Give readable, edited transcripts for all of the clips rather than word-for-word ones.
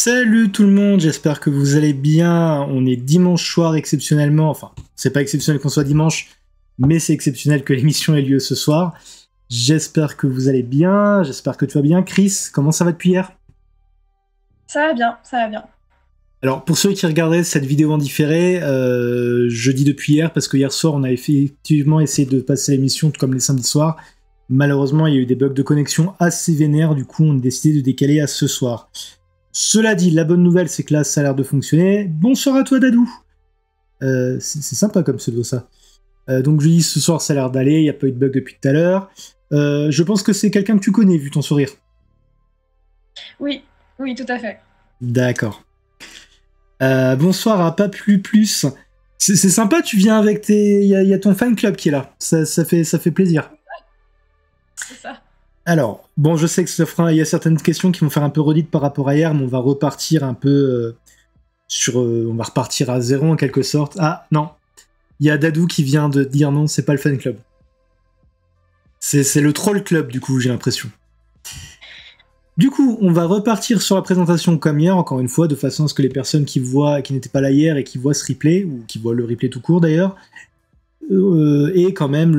Salut tout le monde, j'espère que vous allez bien. On est dimanche soir exceptionnellement, enfin, c'est pas exceptionnel qu'on soit dimanche, mais c'est exceptionnel que l'émission ait lieu ce soir. J'espère que vous allez bien, j'espère que tu vas bien. Chris, comment ça va depuis hier? Ça va bien, ça va bien. Alors, pour ceux qui regardaient cette vidéo en différé, je dis depuis hier parce que hier soir, on a effectivement essayé de passer l'émission tout comme les samedis soirs. Malheureusement, il y a eu des bugs de connexion assez vénères, du coup, on a décidé de décaler à ce soir. Cela dit, la bonne nouvelle, c'est que là, ça a l'air de fonctionner. Bonsoir à toi, Dadou. C'est sympa comme pseudo, ça. Donc, je dis, ce soir, ça a l'air d'aller. Il n'y a pas eu de bug depuis tout à l'heure. Je pense que c'est quelqu'un que tu connais, vu ton sourire. Oui, oui, tout à fait. D'accord. Bonsoir à Pas Plus Plus. C'est sympa, tu viens avec tes... Il y a ton fan club qui est là. Ça fait plaisir. C'est ça. Alors, bon, je sais que il y a certaines questions qui vont faire un peu redite par rapport à hier, mais on va repartir un peu on va repartir à zéro en quelque sorte. Ah, non. Il y a Dadou qui vient de dire non, c'est pas le fan club. C'est le troll club, du coup, j'ai l'impression. Du coup, on va repartir sur la présentation comme hier, encore une fois, de façon à ce que les personnes qui n'étaient pas là hier et qui voient ce replay, ou qui voient le replay tout court d'ailleurs, aient quand même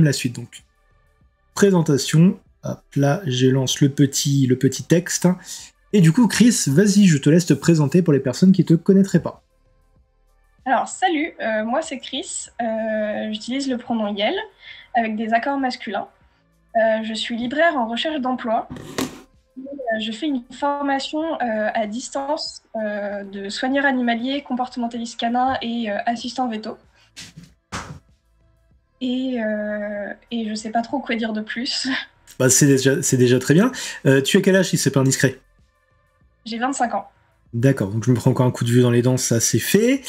la suite. Donc, présentation. Hop là, je lance le petit texte. Et du coup, Chris, vas-y, je te laisse te présenter pour les personnes qui te connaîtraient pas. Alors, salut, moi c'est Chris. J'utilise le pronom Yel avec des accords masculins. Je suis libraire en recherche d'emploi. Je fais une formation à distance de soigneur animalier, comportementaliste canin et assistant veto. Et je sais pas trop quoi dire de plus. Bah, c'est déjà très bien. Tu as quel âge si c'est pas indiscret? J'ai 25 ans. D'accord, donc je me prends encore un coup de vieux dans les dents, ça c'est fait.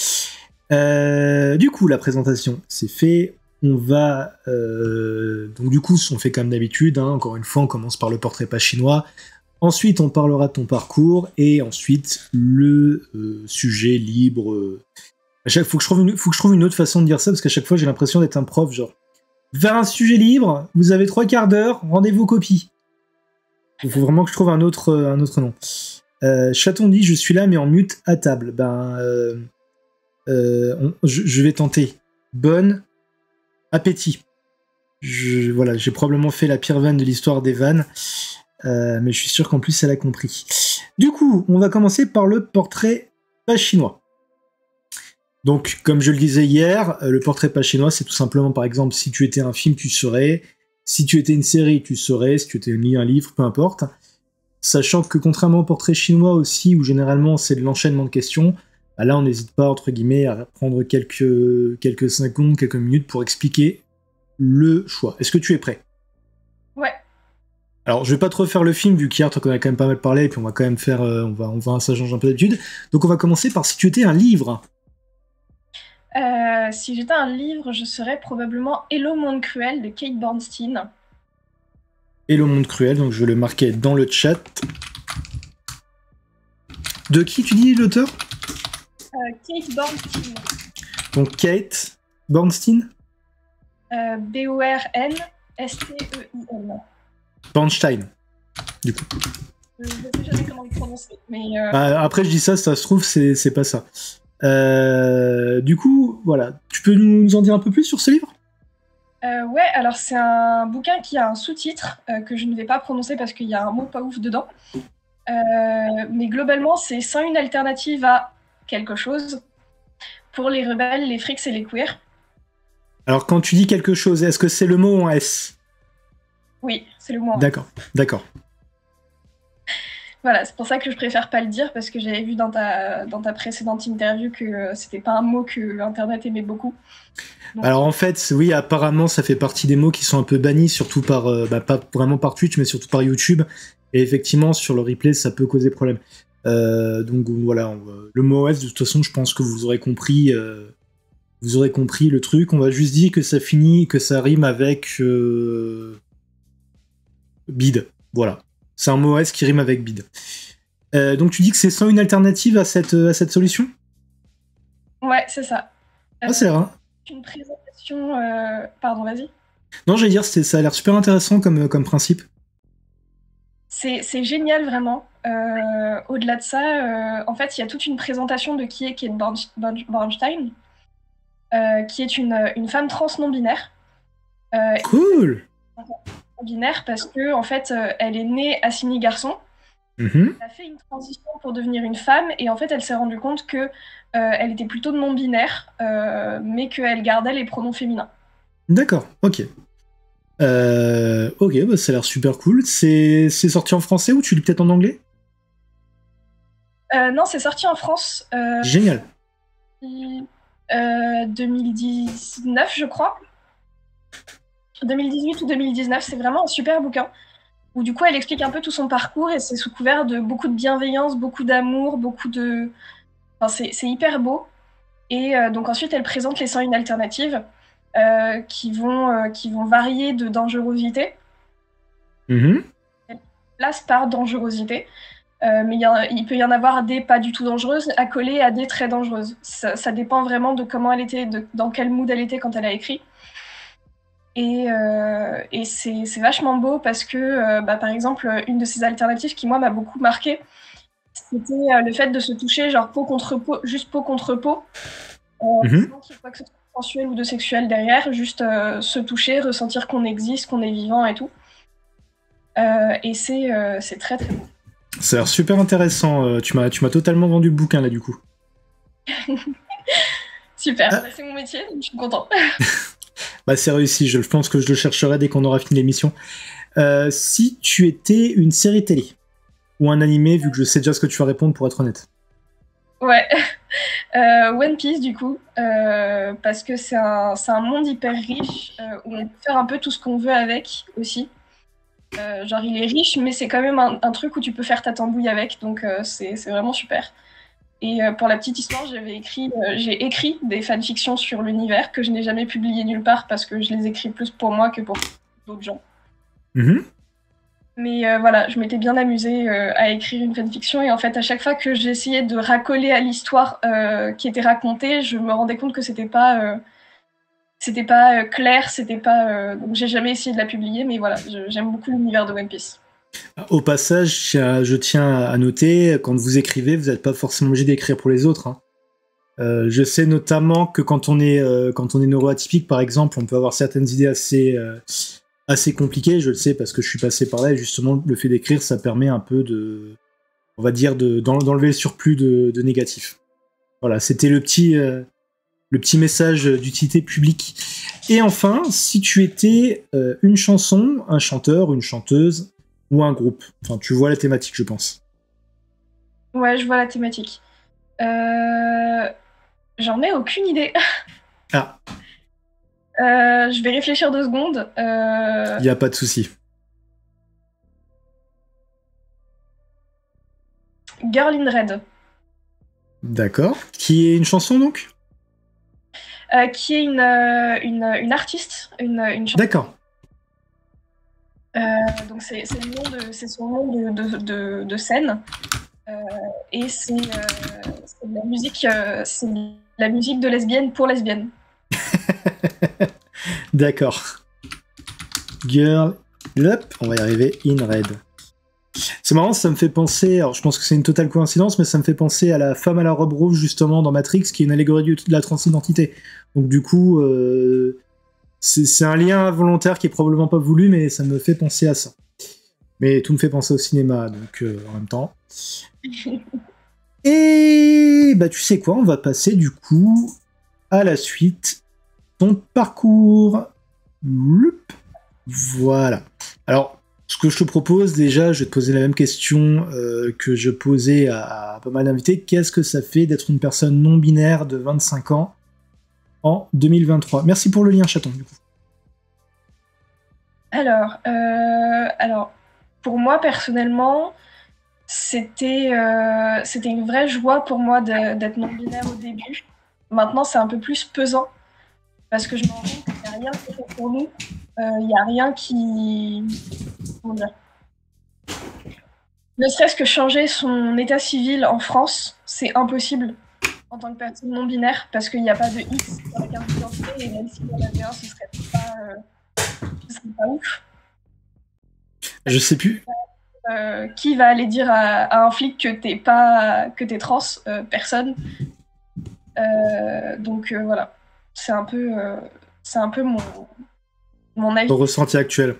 Du coup, la présentation, c'est fait. On va... donc du coup, on fait comme d'habitude. Hein, encore une fois, on commence par le portrait pas chinois. Ensuite, on parlera de ton parcours. Et ensuite, le sujet libre. Faut que je trouve une autre façon de dire ça, parce qu'à chaque fois, j'ai l'impression d'être un prof, genre... Vers un sujet libre, vous avez 3 quarts d'heure, rendez-vous copie. Il faut vraiment que je trouve un autre nom. Chaton dit, je suis là, mais en mute à table. Je vais tenter. Bon appétit. Voilà, j'ai probablement fait la pire vanne de l'histoire des vannes, mais je suis sûr qu'en plus elle a compris. Du coup, on va commencer par le portrait pas chinois. Donc, comme je le disais hier, le portrait pas chinois, c'est tout simplement, par exemple, si tu étais un film, tu serais. Si tu étais une série, tu serais. Si tu étais un livre, peu importe. Sachant que contrairement au portrait chinois aussi, où généralement c'est de l'enchaînement de questions, bah là on n'hésite pas, entre guillemets, à prendre quelques secondes, quelques minutes pour expliquer le choix. Est-ce que tu es prêt? Ouais. Alors je vais pas trop faire le film, vu qu'hier on a quand même pas mal parlé, et puis on va quand même faire... ça change un peu d'habitude. Donc on va commencer par si tu étais un livre. Si j'étais un livre, je serais probablement Hello Monde Cruel de Kate Bornstein. Et le monde cruel, donc je vais le marquer dans le chat. De qui tu dis l'auteur? Kate Bornstein. Donc Kate Bornstein. Bornstein. Bornstein, du coup. Je ne sais jamais comment le prononcer. Mais après je dis ça se trouve c'est pas ça. Du coup, voilà. Tu peux nous en dire un peu plus sur ce livre? ouais, alors c'est un bouquin qui a un sous-titre que je ne vais pas prononcer parce qu'il y a un mot pas ouf dedans. Mais globalement, c'est sans une alternative à quelque chose pour les rebelles, les frics et les queers. Alors quand tu dis quelque chose, est-ce que c'est le mot en S? Oui, c'est le mot. D'accord. Voilà, c'est pour ça que je préfère pas le dire, parce que j'avais vu dans ta précédente interview que c'était pas un mot que Internet aimait beaucoup. Donc... Alors en fait, oui, apparemment, ça fait partie des mots qui sont un peu bannis, surtout par, pas vraiment par Twitch, mais surtout par YouTube. Et effectivement, sur le replay, ça peut causer problème. Donc voilà, le mot S, de toute façon, je pense que vous aurez compris le truc. On va juste dire que ça rime avec bide. Voilà. C'est un mot S qui rime avec bide. Donc tu dis que c'est sans une alternative à cette solution? Ouais, c'est ça. Ah, c'est vrai. Une présentation... Pardon, vas-y. Non, j'allais dire, ça a l'air super intéressant comme principe. C'est génial, vraiment. Au-delà de ça, en fait, il y a toute une présentation de qui est Kate Bornstein, qui est une femme trans non-binaire. Cool. Non-binaire parce que, en fait, elle est née assignée garçon. Mhm. Elle a fait une transition pour devenir une femme et en fait, elle s'est rendue compte que elle était plutôt non-binaire, mais qu'elle gardait les pronoms féminins. D'accord, ok. Ok, bah, ça a l'air super cool. C'est sorti en français ou tu lis peut-être en anglais? Non, c'est sorti en France Génial. 2019, je crois. 2018 ou 2019, c'est vraiment un super bouquin où du coup elle explique un peu tout son parcours et c'est sous couvert de beaucoup de bienveillance, beaucoup d'amour, beaucoup de... Enfin, c'est hyper beau. Et donc ensuite elle présente les 101 alternatives qui vont varier de dangerosité, Mhm. place par dangerosité. Mais il peut y en avoir des pas du tout dangereuses accolées à des très dangereuses. Ça dépend vraiment de comment elle était, dans quel mood elle était quand elle a écrit. Et c'est vachement beau parce que, par exemple, une de ces alternatives qui, moi, m'a beaucoup marqué, c'était le fait de se toucher, genre peau contre peau, juste peau contre peau, Mhm. sans qu'il y ait quoi que ce soit de sensuel ou de sexuel derrière, juste se toucher, ressentir qu'on existe, qu'on est vivant et tout. Et c'est très, très beau. Ça a l'air super intéressant. Tu m'as totalement vendu le bouquin là du coup. Super, Ah, c'est mon métier, donc je suis contente. bah c'est réussi. Je pense que je le chercherai dès qu'on aura fini l'émission. Si tu étais une série télé ou un animé, vu que je sais déjà ce que tu vas répondre pour être honnête. Ouais, One Piece du coup, parce que c'est un monde hyper riche où on peut faire un peu tout ce qu'on veut avec aussi. Genre il est riche, mais c'est quand même un truc où tu peux faire ta tambouille avec, donc c'est vraiment super. Et pour la petite histoire, j'ai écrit des fanfictions sur l'univers que je n'ai jamais publiées nulle part parce que je les écris plus pour moi que pour d'autres gens. Mhm. Mais voilà, je m'étais bien amusée à écrire une fanfiction et en fait, à chaque fois que j'essayais de raccoler à l'histoire qui était racontée, je me rendais compte que c'était pas clair, c'était pas. Donc j'ai jamais essayé de la publier, mais voilà, j'aime beaucoup l'univers de One Piece. Au passage, je tiens à noter, quand vous écrivez, vous n'êtes pas forcément obligé d'écrire pour les autres, hein. Je sais notamment que quand on est neuroatypique, par exemple, on peut avoir certaines idées assez compliquées. Je le sais parce que je suis passé par là. Et justement, le fait d'écrire, ça permet un peu on va dire, d'enlever le surplus de négatif. Voilà, c'était le petit message d'utilité publique. Et enfin, si tu étais une chanson, un chanteur, une chanteuse ou un groupe. Enfin, tu vois la thématique, je pense. Ouais, je vois la thématique. J'en ai aucune idée. Ah, Je vais réfléchir 2 secondes. il n'y a pas de souci. Girl in Red. D'accord. Qui est une chanson donc? Qui est une artiste, une chanteuse. D'accord. Donc c'est son nom de scène. Et c'est de la musique de lesbienne pour lesbienne. D'accord. Girl, hop, on va y arriver, in red. C'est marrant, ça me fait penser, alors je pense que c'est une totale coïncidence, mais ça me fait penser à la femme à la robe rouge justement dans Matrix, qui est une allégorie de la transidentité. Donc du coup, c'est un lien involontaire qui est probablement pas voulu, mais ça me fait penser à ça. Mais tout me fait penser au cinéma, donc en même temps. Et bah tu sais quoi, on va passer du coup à la suite. Ton parcours. Loup. Voilà. Alors, ce que je te propose, déjà, je vais te poser la même question que je posais à pas mal d'invités. Qu'est-ce que ça fait d'être une personne non binaire de 25 ans en 2023? Merci pour le lien, chaton, du coup. Alors, pour moi personnellement, c'était une vraie joie pour moi d'être non-binaire au début. Maintenant, c'est un peu plus pesant parce que je me rends compte qu'il n'y a rien qui est fait pour nous. Il n'y a rien qui... Comment dire? Ne serait-ce que changer son état civil en France, c'est impossible en tant que personne non binaire parce qu'il n'y a pas de X sur la carte d'identité et même s'il y en avait un, ce serait pas ouf. Je sais plus. Qui va aller dire à un flic que t'es trans? Personne. Donc voilà, c'est un peu, mon avis. Ton ressenti actuel.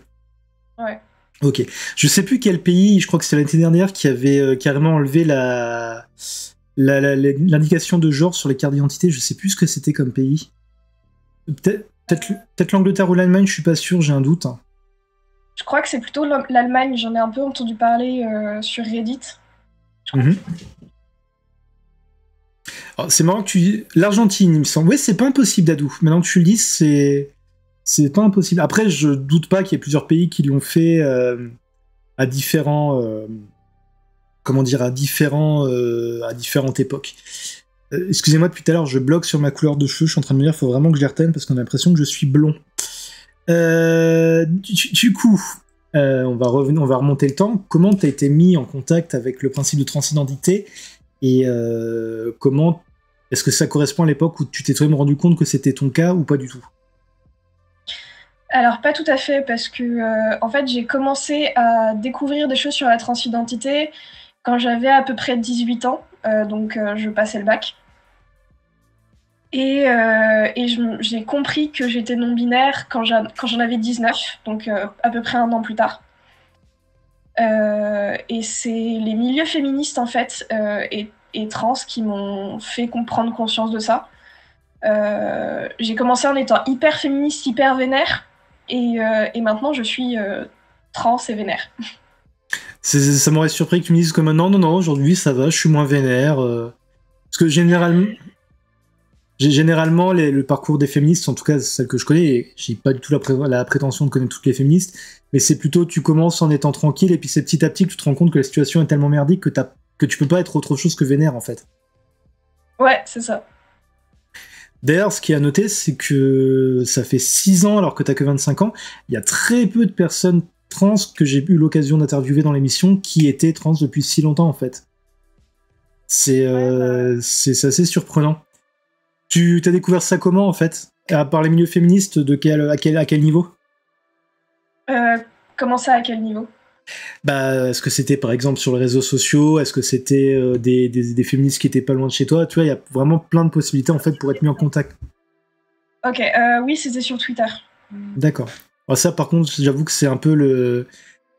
Ouais. Ok. Je sais plus quel pays, je crois que c'était l'année dernière, qui avait carrément enlevé l'indication de genre sur les cartes d'identité. Je sais plus ce que c'était comme pays. Peut-être l'Angleterre ou l'Allemagne, je suis pas sûr, j'ai un doute. Je crois que c'est plutôt l'Allemagne, j'en ai un peu entendu parler sur Reddit. Alors, c'est marrant que tu... L'Argentine, il me semble. Oui, c'est pas impossible, Dadou. Maintenant que tu le dis, c'est pas impossible. Après, je doute pas qu'il y ait plusieurs pays qui l'ont fait à différents... comment dire, à différentes époques. Excusez-moi, depuis tout à l'heure, je bloque sur ma couleur de cheveux. Je suis en train de me dire, il faut vraiment que je les retienne parce qu'on a l'impression que je suis blond. Du coup, on va remonter le temps. Comment tu as été mis en contact avec le principe de transidentité et comment est-ce que ça correspond à l'époque où tu t'es toi-même rendu compte que c'était ton cas ou pas du tout? Alors pas tout à fait parce que en fait j'ai commencé à découvrir des choses sur la transidentité quand j'avais à peu près 18 ans, donc je passais le bac. Et j'ai compris que j'étais non-binaire quand j'en avais 19, donc à peu près un an plus tard. Et c'est les milieux féministes en fait et trans qui m'ont fait prendre conscience de ça. J'ai commencé en étant hyper féministe, hyper vénère, et maintenant je suis trans et vénère. Ça m'aurait surpris que tu me dises comme non, aujourd'hui ça va, je suis moins vénère. Parce que généralement le parcours des féministes, en tout cas celles que je connais, et j'ai pas du tout la prétention de connaître toutes les féministes, mais c'est plutôt tu commences en étant tranquille et puis c'est petit à petit que tu te rends compte que la situation est tellement merdique que tu peux pas être autre chose que vénère en fait. Ouais, c'est ça. D'ailleurs, ce qui est à noter, c'est que ça fait 6 ans, alors que t'as que 25 ans, il y a très peu de personnes trans que j'ai eu l'occasion d'interviewer dans l'émission qui étaient trans depuis si longtemps, en fait. C'est assez surprenant. Tu t'as découvert ça comment, en fait? À part les milieux féministes, à quel niveau? Comment ça, à quel niveau? Bah, est-ce que c'était par exemple sur les réseaux sociaux? Est-ce que c'était des féministes qui étaient pas loin de chez toi? Tu vois, il y a vraiment plein de possibilités en fait pour être mis en contact. Ok, oui, c'était sur Twitter. D'accord. Alors ça, par contre, j'avoue que c'est un peu le...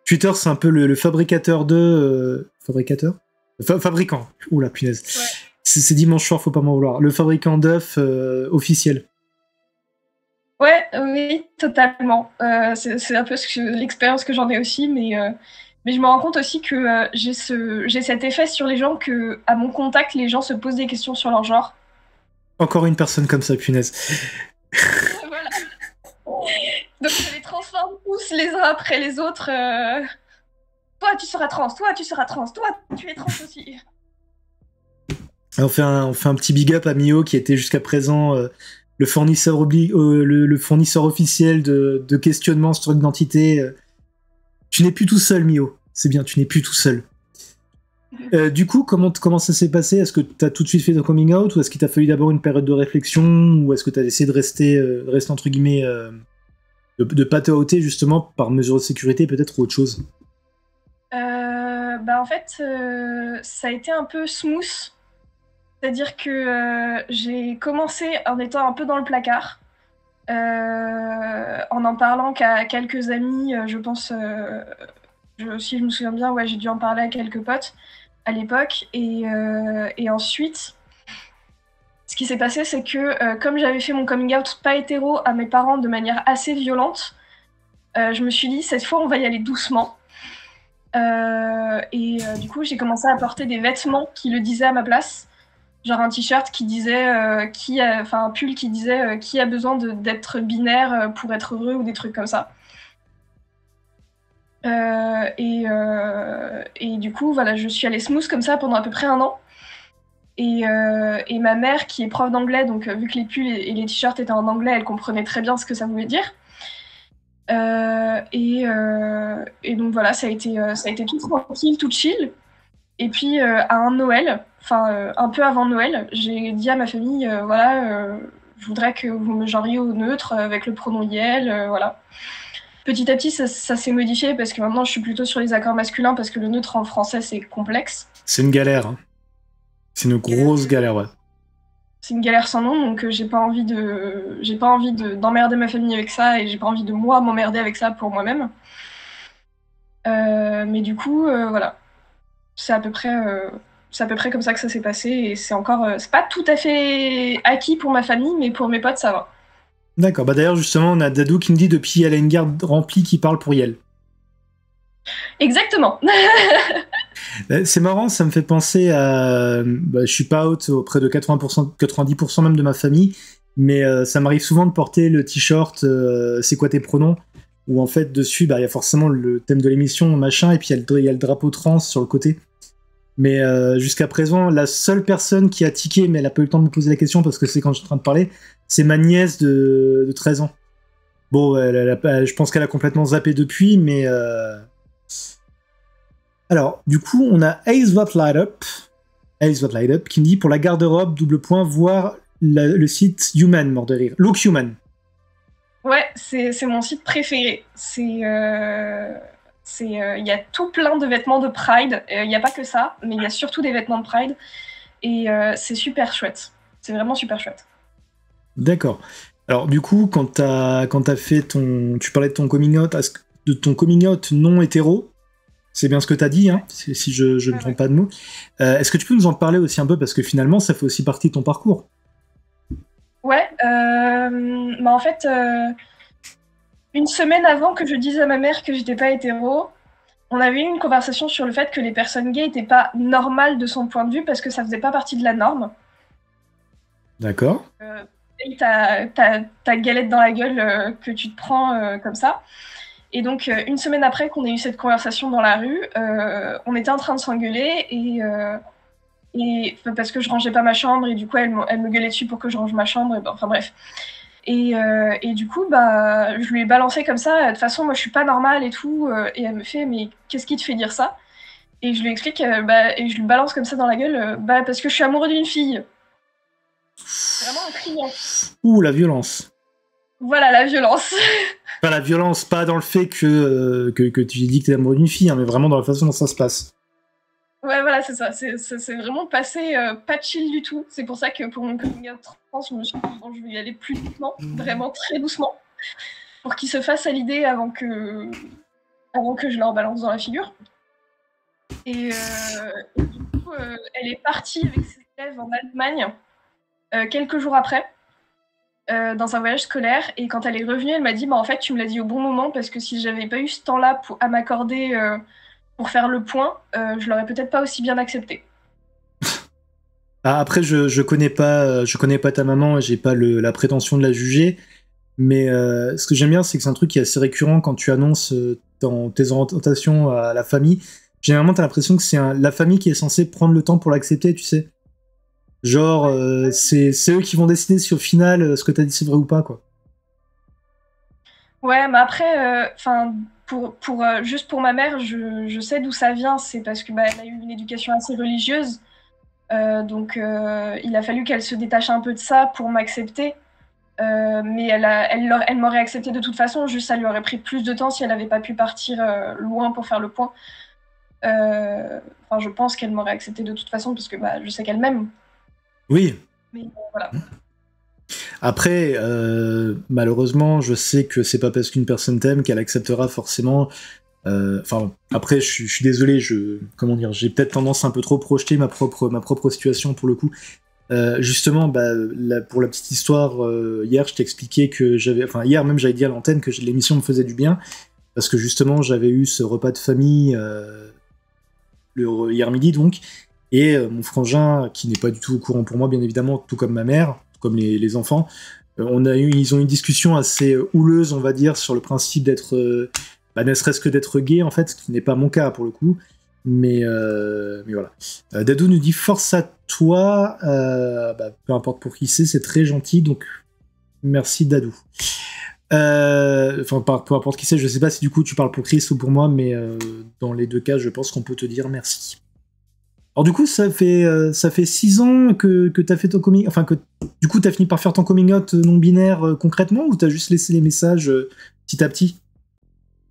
Twitter, c'est un peu le fabricateur de... Fabricateur fabricant. Oula, punaise. Ouais. C'est dimanche soir, faut pas m'en vouloir. Le fabricant d'œufs officiel. Ouais, oui, totalement. C'est un peu l'expérience que j'en ai aussi, mais je me rends compte aussi que j'ai cet effet sur les gens que, à mon contact, les gens se posent des questions sur leur genre. Encore une personne comme ça, punaise. Voilà. Donc je les transforme tous les uns après les autres. Toi, tu seras trans, toi, tu seras trans, toi, tu es trans aussi. On fait un petit big up à Mio qui était jusqu'à présent le fournisseur officiel de questionnement sur l'identité. Tu n'es plus tout seul, Mio. C'est bien, tu n'es plus tout seul. Du coup, comment ça s'est passé? Est-ce que tu as tout de suite fait ton coming out ou est-ce qu'il t'a fallu d'abord une période de réflexion ou est-ce que tu as essayé de rester entre guillemets, de pas te ôter justement par mesure de sécurité peut-être ou autre chose? En fait, ça a été un peu smooth. C'est-à-dire que j'ai commencé en étant un peu dans le placard, en parlant qu'à quelques amis, je pense, si je me souviens bien, ouais, j'ai dû en parler à quelques potes à l'époque. Et ensuite, ce qui s'est passé, c'est que comme j'avais fait mon coming out pas hétéro à mes parents de manière assez violente, je me suis dit, cette fois, on va y aller doucement. Du coup, j'ai commencé à porter des vêtements qui le disaient à ma place. Genre un t-shirt qui disait, un pull qui disait qui a besoin d'être binaire pour être heureux ou des trucs comme ça. Du coup, voilà, je suis allée smooth comme ça pendant à peu près un an. Et ma mère, qui est prof d'anglais, donc vu que les pulls et les t-shirts étaient en anglais, elle comprenait très bien ce que ça voulait dire. Donc voilà, ça a été tout tranquille, tout chill. Et puis à un Noël, un peu avant Noël, j'ai dit à ma famille, je voudrais que vous me genriez au neutre avec le pronom Yel, voilà. petit à petit, ça s'est modifié parce que maintenant, je suis plutôt sur les accords masculins parce que le neutre en français, c'est complexe. C'est une galère. Hein. C'est une grosse galère, ouais. C'est une galère sans nom, donc j'ai pas envie d'emmerder ma famille avec ça et j'ai pas envie de moi m'emmerder avec ça pour moi-même. Mais du coup, voilà. C'est à peu près comme ça que ça s'est passé et c'est pas tout à fait acquis pour ma famille, mais pour mes potes, ça va. D'accord. Bah d'ailleurs, justement, on a Dadou qui me dit depuis elle a une garde remplie qui parle pour Yel. Exactement. C'est marrant, ça me fait penser à... Bah, je suis pas out auprès de 80%, 90% même de ma famille, mais ça m'arrive souvent de porter le t-shirt c'est quoi tes pronoms, où en fait dessus, bah, y a forcément le thème de l'émission, machin, et puis il y a le drapeau trans sur le côté. Mais jusqu'à présent, la seule personne qui a tiqué, mais elle a pas eu le temps de me poser la question parce que c'est quand je suis en train de parler, c'est ma nièce de 13 ans. Bon, je pense qu'elle a complètement zappé depuis, mais... Alors, du coup, on a Ace What Light Up, qui me dit pour la garde-robe, voir le site Human, mort de rire. Look Human. Ouais, c'est mon site préféré. Il y a tout plein de vêtements de Pride. Il n'y a pas que ça, mais il y a surtout des vêtements de Pride. Et c'est super chouette. C'est vraiment super chouette. D'accord. Alors, du coup, quand t'as fait tu parlais de ton coming out, non hétéro. C'est bien ce que tu as dit, hein, si je ne me trompe pas de mots. Est-ce que tu peux nous en parler aussi un peu, parce que finalement, ça fait aussi partie de ton parcours. Ouais, bah en fait, une semaine avant que je dise à ma mère que j'étais pas hétéro, on avait eu une conversation sur le fait que les personnes gays n'étaient pas normales de son point de vue, parce que ça faisait pas partie de la norme. D'accord. Ta galette dans la gueule que tu te prends comme ça. Et donc, une semaine après qu'on ait eu cette conversation dans la rue, on était en train de s'engueuler et parce que je rangeais pas ma chambre et du coup, elle me gueulait dessus pour que je range ma chambre. Et enfin bref. Et du coup, bah, je lui ai balancé comme ça. De toute façon, moi, je suis pas normale et tout. Et elle me fait, mais qu'est-ce qui te fait dire ça? Et je lui explique, et je lui balance comme ça dans la gueule, parce que je suis amoureux d'une fille. Vraiment un criant. Ouh, la violence. Voilà, la violence. Enfin, la violence, pas dans le fait que tu dis que t'es amoureux d'une fille, hein, mais vraiment dans la façon dont ça se passe. Ouais, voilà, c'est ça. C'est vraiment passé pas chill du tout. C'est pour ça que pour mon coming out trans, je me suis dit, bon, je vais y aller plus doucement, vraiment très doucement, pour qu'ils se fassent à l'idée avant que je leur balance dans la figure. Et du coup, elle est partie avec ses élèves en Allemagne quelques jours après. Dans un voyage scolaire, et quand elle est revenue, elle m'a dit, bah, en fait, tu me l'as dit au bon moment, parce que si j'avais pas eu ce temps-là à m'accorder pour faire le point, je l'aurais peut-être pas aussi bien accepté. Après, je connais pas ta maman, et j'ai pas la prétention de la juger, mais ce que j'aime bien, c'est que c'est un truc qui est assez récurrent quand tu annonces dans tes orientations à la famille. Généralement, t'as l'impression que c'est la famille qui est censée prendre le temps pour l'accepter, tu sais. Genre, c'est eux qui vont décider si au final ce que t'as dit c'est vrai ou pas, quoi. Ouais, mais après, juste pour ma mère, je sais d'où ça vient. C'est parce que elle a eu une éducation assez religieuse, donc il a fallu qu'elle se détache un peu de ça pour m'accepter. Mais elle m'aurait accepté de toute façon. Juste, ça lui aurait pris plus de temps si elle n'avait pas pu partir loin pour faire le point. Je pense qu'elle m'aurait accepté de toute façon parce que je sais qu'elle m'aime. Oui. Mais voilà. Après, malheureusement, je sais que c'est pas parce qu'une personne t'aime qu'elle acceptera forcément. Après, je suis désolé, comment dire, j'ai peut-être tendance à un peu trop projeter ma propre situation pour le coup. Justement, pour la petite histoire, hier, je t'expliquais que hier même, j'avais dit à l'antenne que l'émission me faisait du bien parce que justement, j'avais eu ce repas de famille hier midi donc. Et mon frangin, qui n'est pas du tout au courant pour moi, bien évidemment, tout comme ma mère, tout comme les enfants, ils ont eu une discussion assez houleuse, on va dire, sur le principe d'être, ne serait-ce que d'être gay, en fait, ce qui n'est pas mon cas pour le coup. Mais voilà. Dadou nous dit force à toi, peu importe pour qui c'est très gentil, donc merci Dadou. Peu importe qui c'est, je sais pas si du coup tu parles pour Chris ou pour moi, mais dans les deux cas, je pense qu'on peut te dire merci. Alors du coup, ça fait 6 ans que t'as fait ton coming... Enfin, que du coup, t'as fini par faire ton coming out non-binaire concrètement, ou t'as juste laissé les messages petit à petit?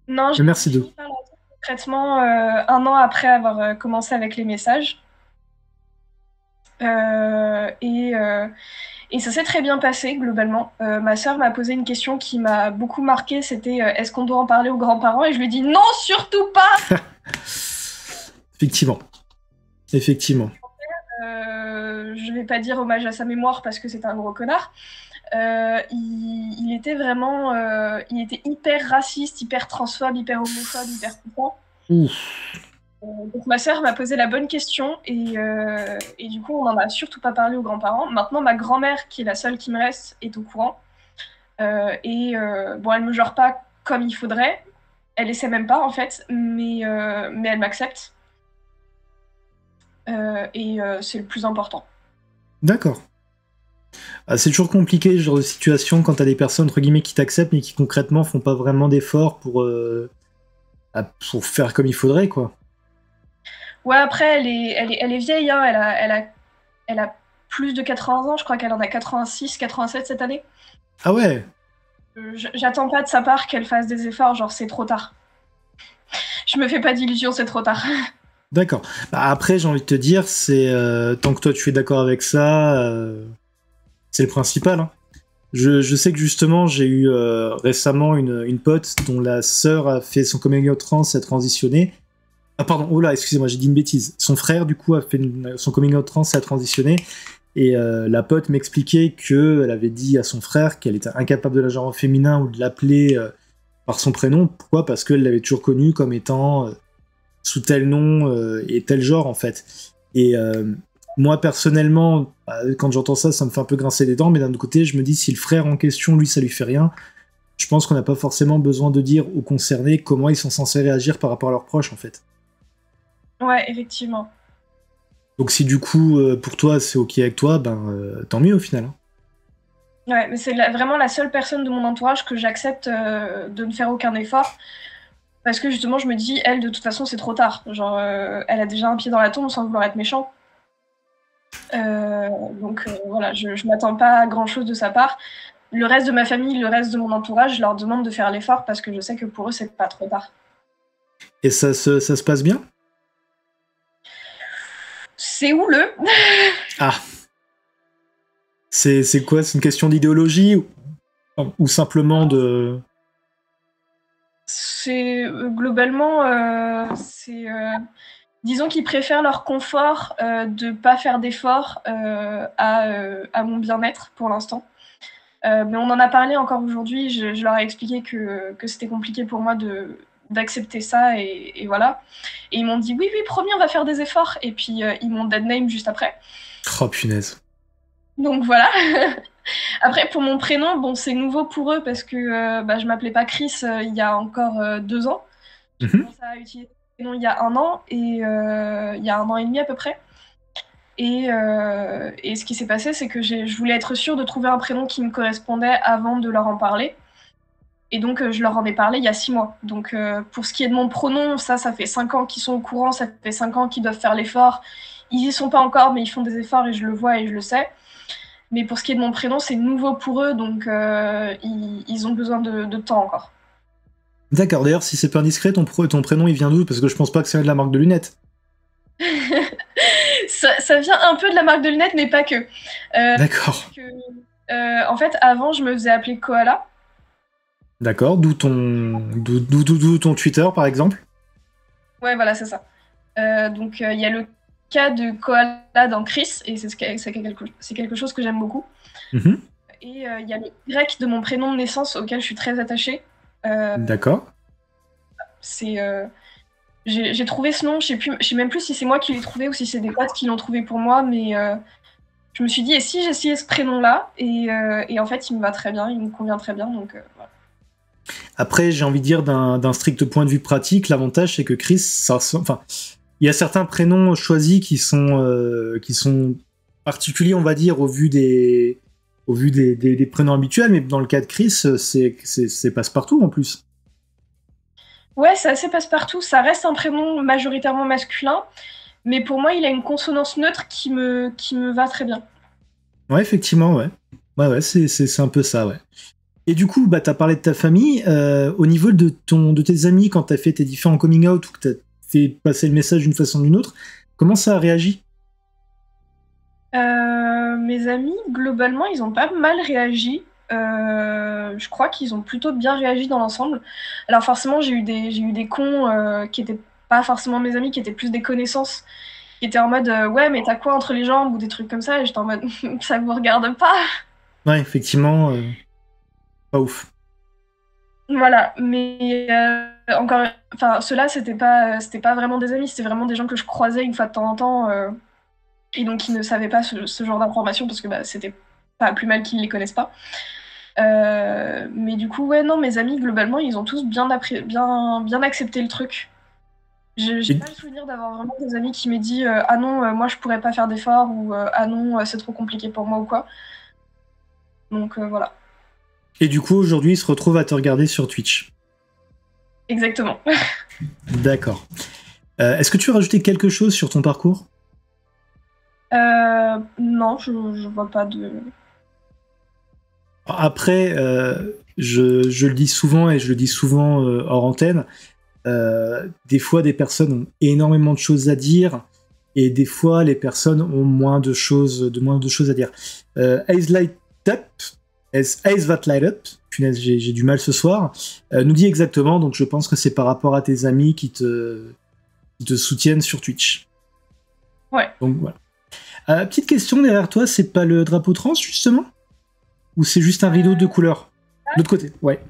Non, j'ai Merci de. fini par la traitement 1 an après avoir commencé avec les messages. Euh, et, euh, et ça s'est très bien passé, globalement. Ma sœur m'a posé une question qui m'a beaucoup marquée, c'était est-ce qu'on doit en parler aux grands-parents? Et je lui ai dit non, surtout pas! Effectivement. Effectivement. Je vais pas dire hommage à sa mémoire parce que c'est un gros connard. Il était vraiment, il était hyper raciste, hyper transphobe, hyper homophobe, hyper tout. Ouf. Donc ma sœur m'a posé la bonne question et du coup on n'en a surtout pas parlé aux grands-parents. Maintenant ma grand-mère, qui est la seule qui me reste, est au courant. Bon, elle me genre pas comme il faudrait. Elle essaie même pas en fait, mais elle m'accepte. C'est le plus important. D'accord. Ah, c'est toujours compliqué ce genre de situation quand t'as des personnes entre guillemets qui t'acceptent mais qui concrètement font pas vraiment d'efforts pour faire comme il faudrait, quoi. Ouais, après elle est vieille, hein. Elle a plus de 80 ans, je crois qu'elle en a 86, 87 cette année. Ah ouais. J'attends pas de sa part qu'elle fasse des efforts, genre c'est trop tard. Je me fais pas d'illusions, c'est trop tard. D'accord. Bah, après, j'ai envie de te dire, c'est tant que toi tu es d'accord avec ça, c'est le principal, hein. Je sais que justement, j'ai eu récemment une pote dont la sœur a fait son coming out trans, a transitionné. Ah pardon, oh là, excusez-moi, j'ai dit une bêtise. Son frère, du coup, a fait son coming out trans, a transitionné. Et la pote m'expliquait qu'elle avait dit à son frère qu'elle était incapable de la genre au féminin ou de l'appeler par son prénom. Pourquoi? Parce qu'elle l'avait toujours connu comme étant sous tel nom et tel genre, en fait. Et moi, personnellement, quand j'entends ça, ça me fait un peu grincer les dents, mais d'un autre côté, je me dis, si le frère en question, lui, ça lui fait rien, je pense qu'on n'a pas forcément besoin de dire aux concernés comment ils sont censés réagir par rapport à leurs proches, en fait. Ouais, effectivement. Donc si du coup, pour toi, c'est ok avec toi, ben tant mieux au final, hein. Ouais, mais c'est vraiment la seule personne de mon entourage que j'accepte de ne faire aucun effort. Parce que justement, je me dis, elle, de toute façon, c'est trop tard. Genre, elle a déjà un pied dans la tombe sans vouloir être méchant. Voilà, je m'attends pas à grand chose de sa part. Le reste de ma famille, le reste de mon entourage, je leur demande de faire l'effort parce que je sais que pour eux, c'est pas trop tard. Et ça se passe bien? C'est houleux. Ah, c'est quoi? C'est une question d'idéologie ou simplement de... C'est globalement, disons qu'ils préfèrent leur confort de pas faire d'efforts à mon bien-être pour l'instant. Mais on en a parlé encore aujourd'hui. Je leur ai expliqué que c'était compliqué pour moi d'accepter ça et voilà. Et ils m'ont dit oui, oui, promis, on va faire des efforts. Et puis ils m'ont dead name juste après. Oh punaise. Donc voilà. Après, pour mon prénom, bon, c'est nouveau pour eux parce que je m'appelais pas Chris il y a encore 2 ans. J'ai commencé à utiliser ce prénom il y a 1 an et il y a 1 an et demi à peu près. Et ce qui s'est passé, c'est que je voulais être sûre de trouver un prénom qui me correspondait avant de leur en parler. Et donc, je leur en ai parlé il y a 6 mois. Donc, pour ce qui est de mon pronom, ça fait 5 ans qu'ils sont au courant, ça fait 5 ans qu'ils doivent faire l'effort. Ils y sont pas encore, mais ils font des efforts et je le vois et je le sais. Mais pour ce qui est de mon prénom, c'est nouveau pour eux, donc ils ont besoin de temps encore. D'accord, d'ailleurs, si c'est pas indiscret, ton prénom, il vient d'où? Parce que je pense pas que c'est de la marque de lunettes. Ça vient un peu de la marque de lunettes, mais pas que. D'accord. En fait, avant, je me faisais appeler Koala. D'accord, d'où ton Twitter, par exemple? Ouais, voilà, c'est ça. Donc, il y a le cas de Koala dans Chris, et c'est quelque chose que j'aime beaucoup. Mm-hmm. Et il y a le Y de mon prénom de naissance auquel je suis très attachée. D'accord. J'ai trouvé ce nom, je sais même plus si c'est moi qui l'ai trouvé ou si c'est des potes qui l'ont trouvé pour moi, mais je me suis dit, et si j'essayais ce prénom-là et en fait, il me va très bien, il me convient très bien, donc voilà. Après, j'ai envie de dire, d'un strict point de vue pratique, l'avantage, c'est que Chris, enfin, il y a certains prénoms choisis qui sont particuliers, on va dire, au vu des prénoms habituels, mais dans le cas de Chris, c'est passe-partout en plus. Ouais, c'est assez passe-partout, ça reste un prénom majoritairement masculin, mais pour moi, il a une consonance neutre qui me va très bien. Ouais, effectivement, ouais. Ouais, c'est un peu ça, ouais. Et du coup, bah, tu as parlé de ta famille. Au niveau de tes amis, quand tu as fait tes différents coming out ou que tu as fait passer le message d'une façon ou d'une autre, comment ça a réagi? Mes amis, globalement, ils ont pas mal réagi. Je crois qu'ils ont plutôt bien réagi dans l'ensemble. Alors forcément, j'ai eu des cons qui étaient pas forcément mes amis, qui étaient plus des connaissances, qui étaient en mode ouais, mais t'as quoi entre les jambes ou des trucs comme ça. Et j'étais en mode ça vous regarde pas. Ouais, effectivement, pas ouf. Voilà, mais encore, enfin, ceux-là, c'était pas vraiment des amis, c'était vraiment des gens que je croisais une fois de temps en temps, et donc qui ne savaient pas ce genre d'informations parce que bah, c'était pas plus mal qu'ils les connaissent pas. Mais du coup, ouais, non, mes amis, globalement, ils ont tous bien accepté le truc. J'ai Et, pas le souvenir d'avoir vraiment des amis qui m'aient dit ah non, moi je pourrais pas faire d'efforts ou ah non, c'est trop compliqué pour moi ou quoi. Donc voilà, et du coup, aujourd'hui, ils se retrouvent à te regarder sur Twitch. exactement. D'accord. Est-ce que tu veux rajouter quelque chose sur ton parcours? Non, je vois pas de. Après, je le dis souvent et je le dis souvent hors antenne, des fois des personnes ont énormément de choses à dire et des fois les personnes ont moins de choses à dire. Eyes Light Up, Eyes That Light Up, punaise, j'ai du mal ce soir, nous dit exactement, donc je pense que c'est par rapport à tes amis qui te soutiennent sur Twitch. Ouais. Donc voilà. Petite question derrière toi, c'est pas le drapeau trans justement? Ou c'est juste un rideau de couleur? De l'autre côté, ouais.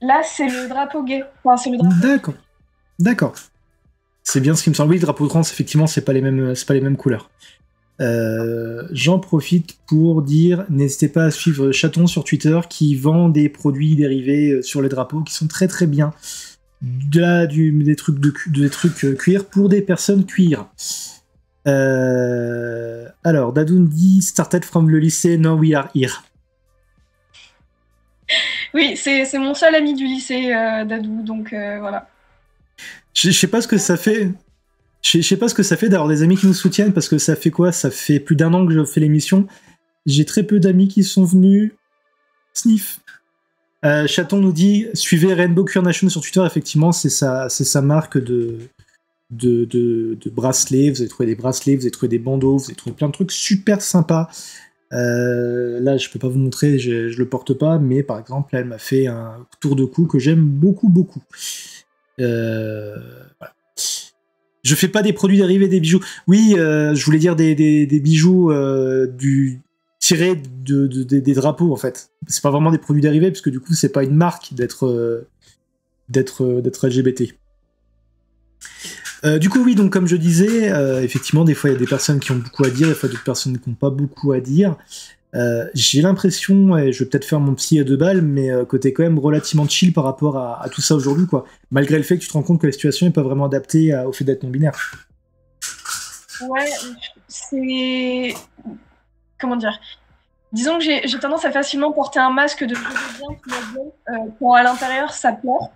Là, c'est le drapeau gay. Enfin, c'est le drapeau. D'accord. D'accord. C'est bien ce qui me semble. Oui, le drapeau trans, effectivement, c'est pas les mêmes couleurs. J'en profite pour dire, n'hésitez pas à suivre Chaton sur Twitter qui vend des produits dérivés sur les drapeaux qui sont très très bien. Des trucs cuir pour des personnes cuir. Alors, Dadoun dit started from le lycée, now we are here. Oui, c'est mon seul ami du lycée, Dadou, donc voilà. Je sais pas ce que ça fait. Je sais pas ce que ça fait d'avoir des amis qui nous soutiennent parce que ça fait quoi? Ça fait plus d'1 an que je fais l'émission. J'ai très peu d'amis qui sont venus. Sniff. Chaton nous dit suivez Rainbow Queer Nation sur Twitter. Effectivement, c'est sa marque de bracelets. Vous allez trouver des bracelets, vous allez trouver des bandeaux, vous allez trouver plein de trucs super sympas. Là, je peux pas vous montrer, je le porte pas, mais par exemple, là, elle m'a fait un tour de cou que j'aime beaucoup, beaucoup. Voilà. Je fais pas des produits dérivés des bijoux. Oui, je voulais dire des bijoux tirés des drapeaux, en fait. C'est pas vraiment des produits dérivés, parce que du coup, c'est pas une marque d'être LGBT. Du coup, oui, donc comme je disais, effectivement, des fois, il y a des personnes qui ont beaucoup à dire, des fois, d'autres personnes qui n'ont pas beaucoup à dire. J'ai l'impression, et je vais peut-être faire mon psy à 2 balles, mais que t'es quand même relativement chill par rapport à tout ça aujourd'hui, quoi. Malgré le fait que tu te rends compte que la situation n'est pas vraiment adaptée au fait d'être non-binaire. Ouais, c'est. Comment dire? Disons que j'ai tendance à facilement porter un masque de je vais bien, tout va bien, quand à l'intérieur ça pleure.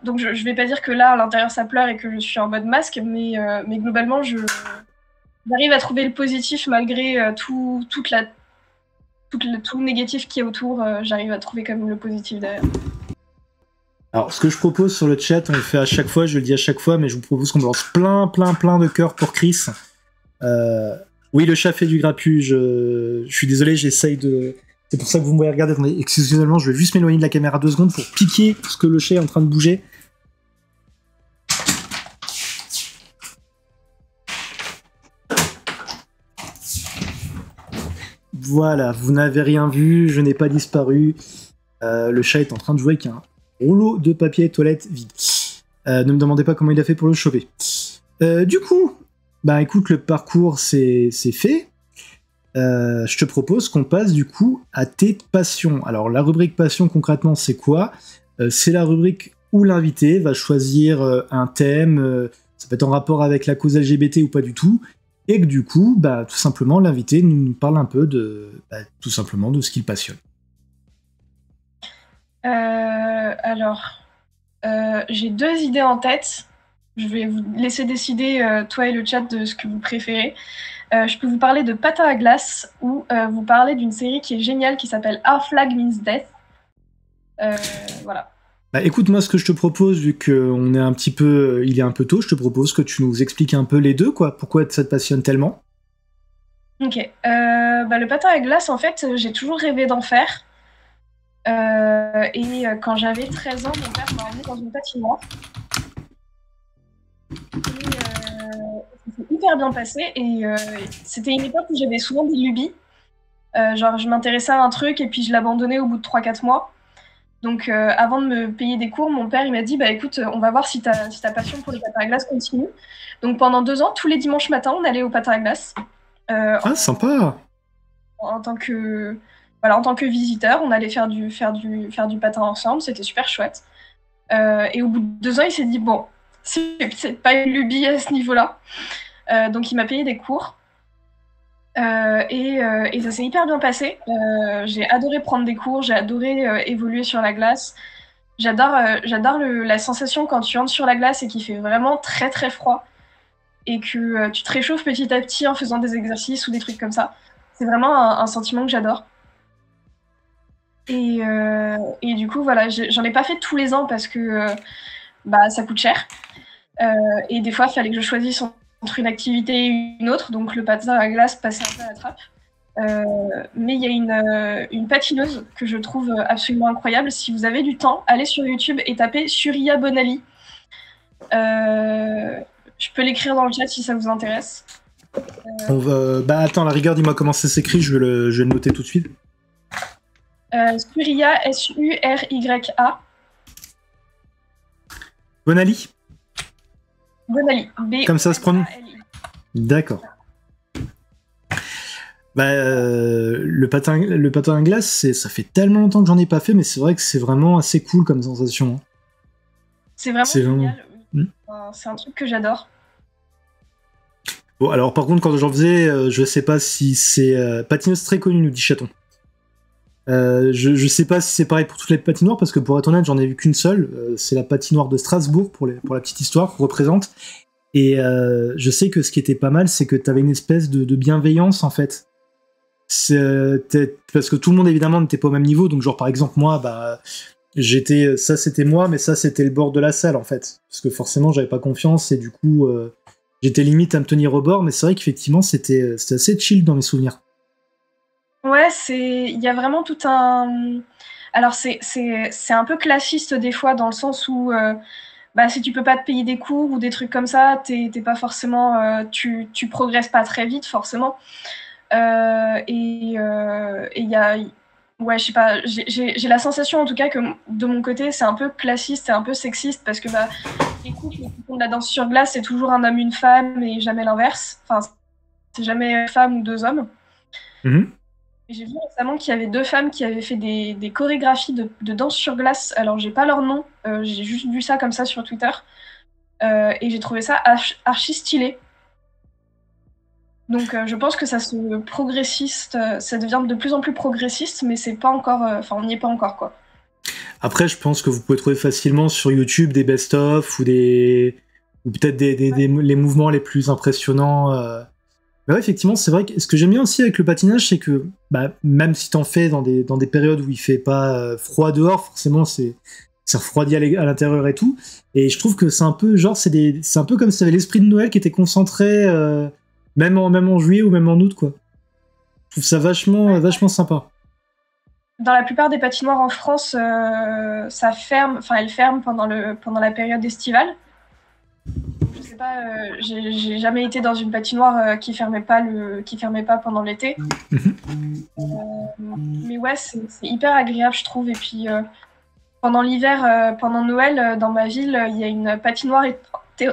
Donc je vais pas dire que là à l'intérieur ça pleure et que je suis en mode masque, mais globalement j'arrive à trouver le positif malgré tout le négatif qui est autour. J'arrive à trouver quand même le positif derrière. Alors, ce que je propose sur le chat, on le fait à chaque fois, je le dis à chaque fois, mais je vous propose qu'on lance plein de cœurs pour Chris. Oui, le chat fait du grapuge. Je suis désolé, j'essaye de... C'est pour ça que vous me voyez regarder. Attendez, excusez-moi, je vais juste m'éloigner de la caméra 2 secondes pour piquer ce que le chat est en train de bouger. Voilà, vous n'avez rien vu, je n'ai pas disparu. Le chat est en train de jouer avec un rouleau de papier toilette vide. Ne me demandez pas comment il a fait pour le choper. Du coup, bah écoute, le parcours c'est fait. Je te propose qu'on passe du coup à tes passions. Alors la rubrique passion concrètement c'est quoi? C'est la rubrique où l'invité va choisir un thème, ça peut être en rapport avec la cause LGBT ou pas du tout, et que du coup, bah, tout simplement l'invité nous parle un peu tout simplement de ce qu'il passionne. Alors, j'ai 2 idées en tête. Je vais vous laisser décider, toi et le chat, de ce que vous préférez. Je peux vous parler de Patin à glace ou vous parler d'une série qui est géniale qui s'appelle Our Flag Means Death. Voilà. Bah, écoute, moi, ce que je te propose, vu qu'on est un petit peu, il est un peu tôt, je te propose que tu nous expliques un peu les deux, quoi. Pourquoi ça te passionne tellement? Ok. Le patin à glace, en fait, j'ai toujours rêvé d'en faire. Quand j'avais 13 ans, mon père m'a amené dans une patinoire. Ça s'est hyper bien passé. C'était une époque où j'avais souvent des lubies. Genre, je m'intéressais à un truc et puis je l'abandonnais au bout de 3-4 mois. Donc, avant de me payer des cours, mon père il m'a dit bah écoute, on va voir si ta passion pour les patins à glace continue. Donc, pendant 2 ans, tous les dimanches matins, on allait au patin à glace. Ah, sympa! En tant que voilà, en tant que visiteur, on allait faire du patin ensemble, c'était super chouette. Et au bout de 2 ans, il s'est dit bon, c'est pas une lubie à ce niveau-là. Donc il m'a payé des cours. Et ça s'est hyper bien passé. J'ai adoré prendre des cours, j'ai adoré évoluer sur la glace. J'adore la sensation quand tu entres sur la glace et qu'il fait vraiment très très froid et que tu te réchauffes petit à petit en faisant des exercices ou des trucs comme ça. C'est vraiment un sentiment que j'adore. Et du coup, voilà, j'en ai pas fait tous les ans parce que ça coûte cher. Et des fois, il fallait que je choisisse entre une activité et une autre. Donc, le patin à glace passait un peu à la trappe. Mais il y a une patineuse que je trouve absolument incroyable. Si vous avez du temps, allez sur YouTube et tapez Surya Bonali. Je peux l'écrire dans le chat si ça vous intéresse. Attends, à la rigueur, dis-moi comment ça s'écrit, je vais le noter tout de suite. Surya, Surya. Bonali? Bonali. Comme ça se prononce? D'accord. Le patin à glace, ça fait tellement longtemps que j'en ai pas fait, mais c'est vrai que c'est vraiment assez cool comme sensation. C'est vraiment génial. C'est un truc que j'adore. Bon, alors par contre, quand j'en faisais, je sais pas si c'est... patineuse très connue, nous dit Chaton. Je sais pas si c'est pareil pour toutes les patinoires, parce que pour être honnête, j'en ai vu qu'une seule. C'est la patinoire de Strasbourg, pour la petite histoire, qu'on représente. Et je sais que ce qui était pas mal, c'est que t'avais une espèce de bienveillance, en fait. Parce que tout le monde, évidemment, n'était pas au même niveau. Donc, genre, par exemple, moi, ça, c'était moi, mais ça, c'était le bord de la salle, en fait. Parce que forcément, j'avais pas confiance, et du coup, j'étais limite à me tenir au bord. Mais c'est vrai qu'effectivement, c'était assez chill dans mes souvenirs. Ouais, il y a vraiment tout un... Alors, c'est un peu classiste des fois, dans le sens où si tu peux pas te payer des cours ou des trucs comme ça, t'es pas forcément... tu progresses pas très vite, forcément. Il y a... Ouais, je sais pas, j'ai la sensation, en tout cas, que de mon côté, c'est un peu classiste et un peu sexiste, parce que les couples qui font de la danse sur glace, c'est toujours un homme, une femme, et jamais l'inverse. Enfin, c'est jamais femme ou 2 hommes. Mm-hmm. J'ai vu récemment qu'il y avait 2 femmes qui avaient fait des chorégraphies de danse sur glace. Alors, j'ai pas leur nom, j'ai juste vu ça comme ça sur Twitter. Et j'ai trouvé ça archi stylé. Donc, je pense que ça devient de plus en plus progressiste, mais c'est pas encore... on n'y est pas encore, quoi. Après, je pense que vous pouvez trouver facilement sur YouTube des best-of ou peut-être les mouvements les plus impressionnants. Mais ouais, effectivement, c'est vrai que ce que j'aime bien aussi avec le patinage, c'est que même si t'en fais dans des périodes où il fait pas froid dehors, forcément c'est refroidi à l'intérieur et tout. Et je trouve que c'est un peu genre c'est un peu comme si t'avais l'esprit de Noël qui était concentré même en juillet ou même en août, quoi. Je trouve ça vachement sympa. Dans la plupart des patinoires en France, elles ferment pendant la période estivale. Je sais pas, j'ai jamais été dans une patinoire qui fermait pas pendant l'été. Mais ouais, c'est hyper agréable, je trouve. Et puis pendant l'hiver, pendant Noël, dans ma ville, il y a une patinoire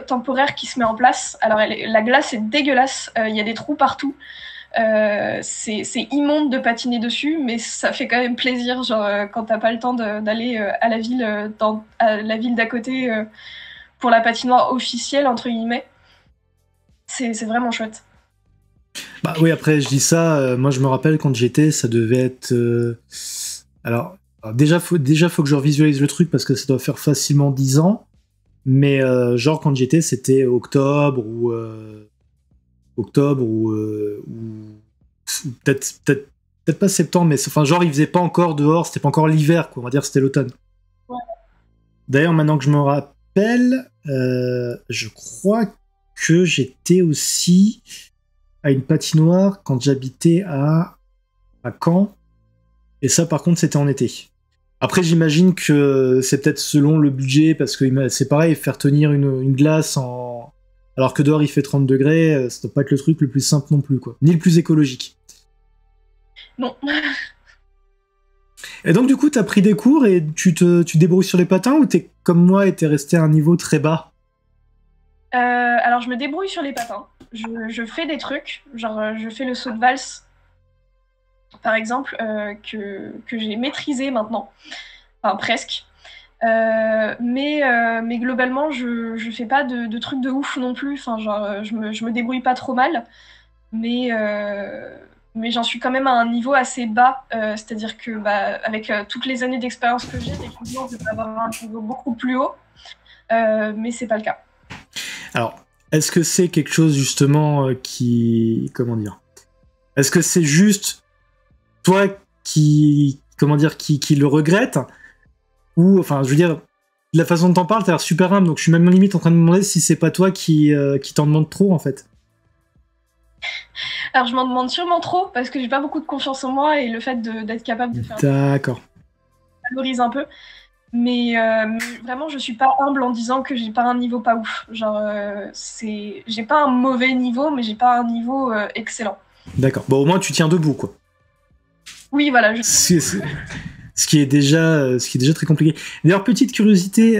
temporaire qui se met en place. Alors la glace est dégueulasse, il y a des trous partout. C'est immonde de patiner dessus, mais ça fait quand même plaisir, genre quand t'as pas le temps d'aller à la ville, à la ville d'à côté pour la patinoire officielle, entre guillemets. C'est vraiment chouette. Bah oui, après je dis ça, moi je me rappelle quand j'étais, ça devait être... Alors déjà faut que je revisualise le truc parce que ça doit faire facilement 10 ans. Mais genre quand j'y étais, c'était octobre ou peut-être pas septembre, mais enfin genre il faisait pas encore dehors, c'était pas encore l'hiver, quoi. On va dire c'était l'automne. Ouais. D'ailleurs, maintenant que je me rappelle, je crois que j'étais aussi à une patinoire quand j'habitais à Caen. Et ça, par contre, c'était en été. Après, j'imagine que c'est peut-être selon le budget, parce que c'est pareil, faire tenir une glace alors que dehors il fait 30 degrés, ça doit pas être le truc le plus simple non plus, quoi. Ni le plus écologique. Non. Et donc, du coup, t'as pris des cours et tu te débrouilles sur les patins ou t'es comme moi et t'es resté à un niveau très bas? Alors, je me débrouille sur les patins. Je fais des trucs, genre je fais le saut de valse, par exemple, que j'ai maîtrisé maintenant, enfin presque. Mais globalement, je fais pas de trucs de ouf non plus. Enfin, genre, je me débrouille pas trop mal, mais, euh, mais j'en suis quand même à un niveau assez bas. C'est-à-dire que bah, avec toutes les années d'expérience que j'ai, techniquement, je devrais avoir un niveau beaucoup plus haut, mais c'est pas le cas. Alors, est-ce que c'est quelque chose justement comment dire? Est-ce que c'est juste toi qui le regrette? Ou, enfin, je veux dire, de la façon dont t'en parles, t'as l'air super humble, donc je suis même limite en train de me demander si c'est pas toi qui t'en demande trop, en fait. Alors, je m'en demande sûrement trop parce que j'ai pas beaucoup de confiance en moi et le fait d'être capable de faire D'accord. valorise un peu. Mais vraiment, je suis pas humble en disant que j'ai pas un niveau pas ouf. Genre, j'ai pas un mauvais niveau, mais j'ai pas un niveau excellent. D'accord. Bon, au moins, tu tiens debout, quoi. Oui, voilà. Ce qui est déjà très compliqué. D'ailleurs, petite curiosité,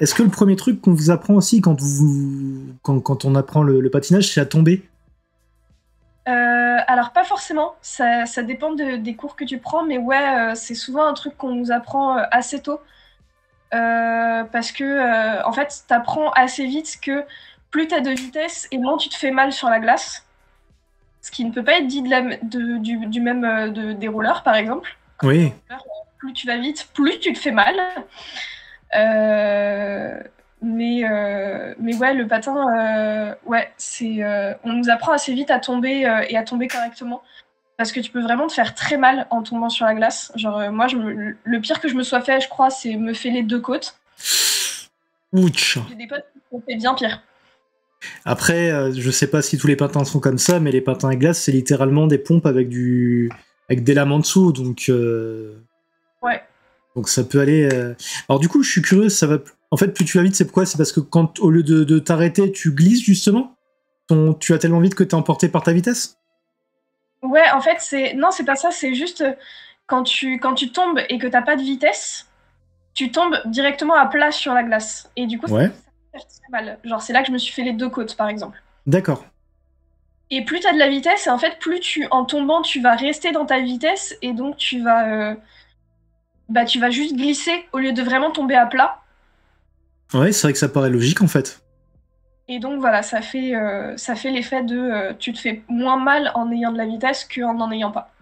est-ce que le premier truc qu'on vous apprend aussi quand on apprend le patinage, c'est à tomber? Alors, pas forcément. Ça dépend des cours que tu prends, mais ouais, c'est souvent un truc qu'on nous apprend assez tôt. Parce que, en fait, t'apprends assez vite que plus t'as de vitesse et moins tu te fais mal sur la glace. Ce qui ne peut pas être dit du même des rollers, par exemple. Oui. Plus tu vas vite, plus tu te fais mal. Euh, mais ouais, le patin, ouais, on nous apprend assez vite à tomber et à tomber correctement. Parce que tu peux vraiment te faire très mal en tombant sur la glace. Genre, moi, le pire que je me sois fait, je crois, c'est me fêler 2 côtes. Ouch. J'ai des potes qui ont fait bien pire. Après, je sais pas si tous les patins sont comme ça, mais les patins à glace, c'est littéralement des pompes avec des lames en dessous, donc Ouais. donc ça peut aller. Alors du coup, je suis curieux, ça va. En fait, plus tu vas vite, c'est pourquoi? C'est parce que quand au lieu de t'arrêter, tu glisses justement. Tu vas tellement vite que t'es emporté par ta vitesse. Ouais, en fait, non, c'est pas ça, c'est juste quand tu tombes et que t'as pas de vitesse, tu tombes directement à plat sur la glace. Et du coup, Ouais. ça fait très mal. Genre, c'est là que je me suis fait les 2 côtes, par exemple. D'accord. Et plus tu as de la vitesse, et en fait, en tombant, tu vas rester dans ta vitesse, et donc tu vas juste glisser au lieu de vraiment tomber à plat. Ouais, c'est vrai que ça paraît logique en fait. Et donc voilà, ça fait l'effet de tu te fais moins mal en ayant de la vitesse qu'en n'en ayant pas.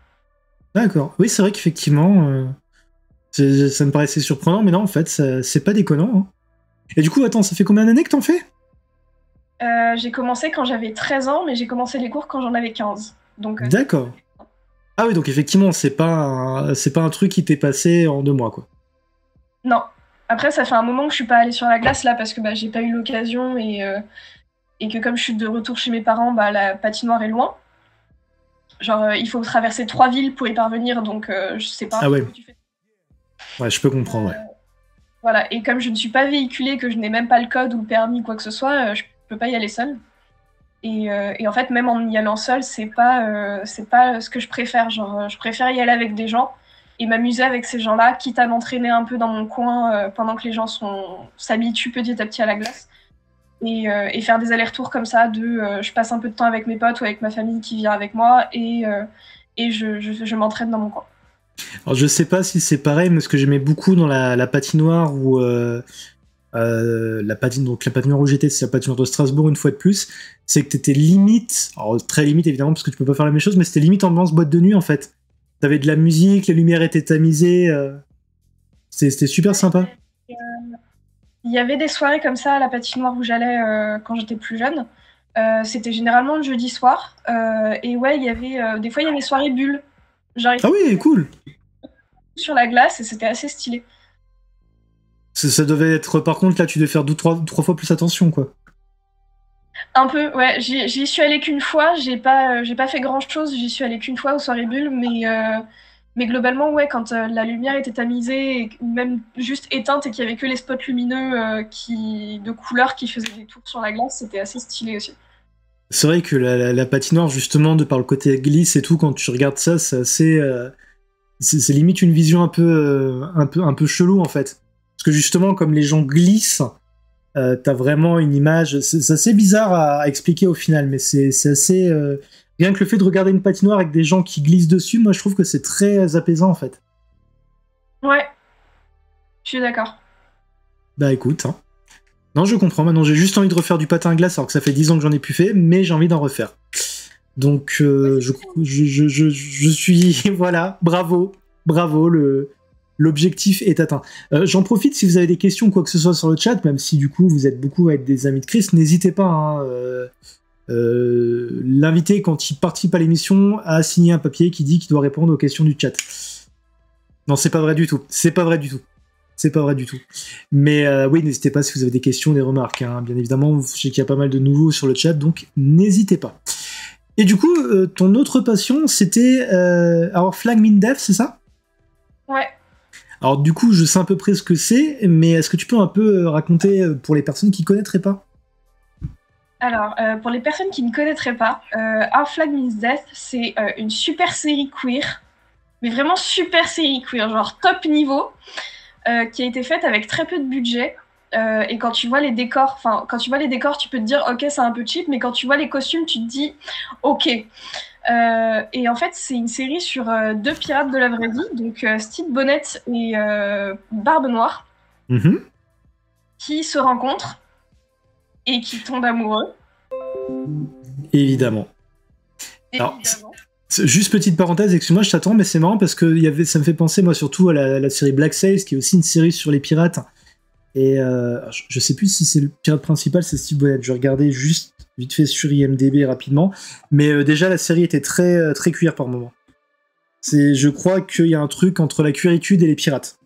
D'accord. Oui, c'est vrai qu'effectivement, ça me paraissait surprenant, mais non, en fait, c'est pas déconnant, hein. Et du coup, attends, ça fait combien d'années que t'en fais? J'ai commencé quand j'avais 13 ans, mais j'ai commencé les cours quand j'en avais 15. Donc, D'accord. Ah oui, donc effectivement, c'est pas un truc qui t'est passé en 2 mois, quoi. non. Après, ça fait un moment que je suis pas allée sur la glace là parce que bah, j'ai pas eu l'occasion et que comme je suis de retour chez mes parents, bah, la patinoire est loin. Genre, il faut traverser 3 villes pour y parvenir, donc je sais pas Ah ouais. où tu fais. Ouais, je peux comprendre, ouais. Voilà, et comme je ne suis pas véhiculée, que je n'ai même pas le code ou le permis, quoi que ce soit, je peux pas y aller seule. Et en fait, même en y allant seule, c'est pas ce que je préfère. Genre, je préfère y aller avec des gens et m'amuser avec ces gens-là, quitte à m'entraîner un peu dans mon coin pendant que les gens s'habituent petit à petit à la glace. Et faire des allers-retours comme ça, je passe un peu de temps avec mes potes ou avec ma famille qui vient avec moi et je m'entraîne dans mon coin. Alors, je sais pas si c'est pareil, mais ce que j'aimais beaucoup dans la patinoire où la patinoire où j'étais, c'est la patinoire de Strasbourg une fois de plus, c'est que t'étais limite, alors très limite évidemment parce que tu peux pas faire la même chose, mais c'était limite ambiance boîte de nuit en fait. T'avais de la musique, les lumières étaient tamisées, c'était super sympa. Il y avait des soirées comme ça à la patinoire où j'allais quand j'étais plus jeune. C'était généralement le jeudi soir. Et ouais, il y avait des fois il y avait des soirées bulles. Genre Ah oui, cool. sur la glace et c'était assez stylé. Ça devait être, par contre, là, tu devais faire trois fois plus attention, quoi. Un peu, ouais. J'y suis allée qu'une fois. J'ai pas fait grand-chose. J'y suis allée qu'une fois aux soirées bulles, mais globalement, ouais, quand la lumière était tamisée, ou même juste éteinte et qu'il y avait que les spots lumineux de couleurs qui faisaient des tours sur la glace, c'était assez stylé aussi. C'est vrai que la patinoire, justement, de par le côté glisse et tout, quand tu regardes ça, c'est assez... c'est limite une vision un peu chelou, en fait. Parce que justement, comme les gens glissent, t'as vraiment une image... C'est assez bizarre à expliquer au final, mais c'est assez... Rien que le fait de regarder une patinoire avec des gens qui glissent dessus, moi, je trouve que c'est très apaisant, en fait. Ouais, je suis d'accord. Bah écoute, hein. Non, je comprends. Maintenant, j'ai juste envie de refaire du patin à glace, alors que ça fait 10 ans que j'en ai plus fait, mais j'ai envie d'en refaire. Donc, je suis... Voilà, bravo, l'objectif est atteint. J'en profite, si vous avez des questions, quoi que ce soit sur le chat, même si du coup vous êtes beaucoup à être des amis de Chris, n'hésitez pas, hein, l'invité, quand il participe à l'émission, a signé un papier qui dit qu'il doit répondre aux questions du chat. Non, c'est pas vrai du tout. C'est pas vrai du tout. C'est pas vrai du tout. Mais oui, n'hésitez pas si vous avez des questions, des remarques. Hein. Bien évidemment, je sais qu'il y a pas mal de nouveaux sur le chat, donc n'hésitez pas. Et du coup, ton autre passion, c'était alors Flag Min Dev, c'est ça? Ouais. Alors du coup, je sais à peu près ce que c'est, mais est-ce que tu peux un peu raconter pour les personnes qui connaîtraient pas? Alors, pour les personnes qui ne connaîtraient pas, Our Flag Means Death, c'est une super série queer, mais vraiment super série queer, genre top niveau, qui a été faite avec très peu de budget. Et quand tu vois les décors, tu peux te dire ok c'est un peu cheap, mais quand tu vois les costumes, tu te dis ok. Et en fait, c'est une série sur deux pirates de la vraie vie, donc Steve Bonnet et Barbe Noire, qui se rencontrent et qui tombent amoureux. Évidemment. Alors, Évidemment. juste petite parenthèse, excuse-moi, je t'attends, mais c'est marrant parce que ça me fait penser, moi, surtout à la série Black Sails, qui est aussi une série sur les pirates. Et je sais plus si c'est le pirate principal, c'est Steve Bonnet. Je regardais juste vite fait sur IMDb rapidement. Mais déjà, la série était très, très cuir par moment. Je crois qu'il y a un truc entre la cuiritude et les pirates.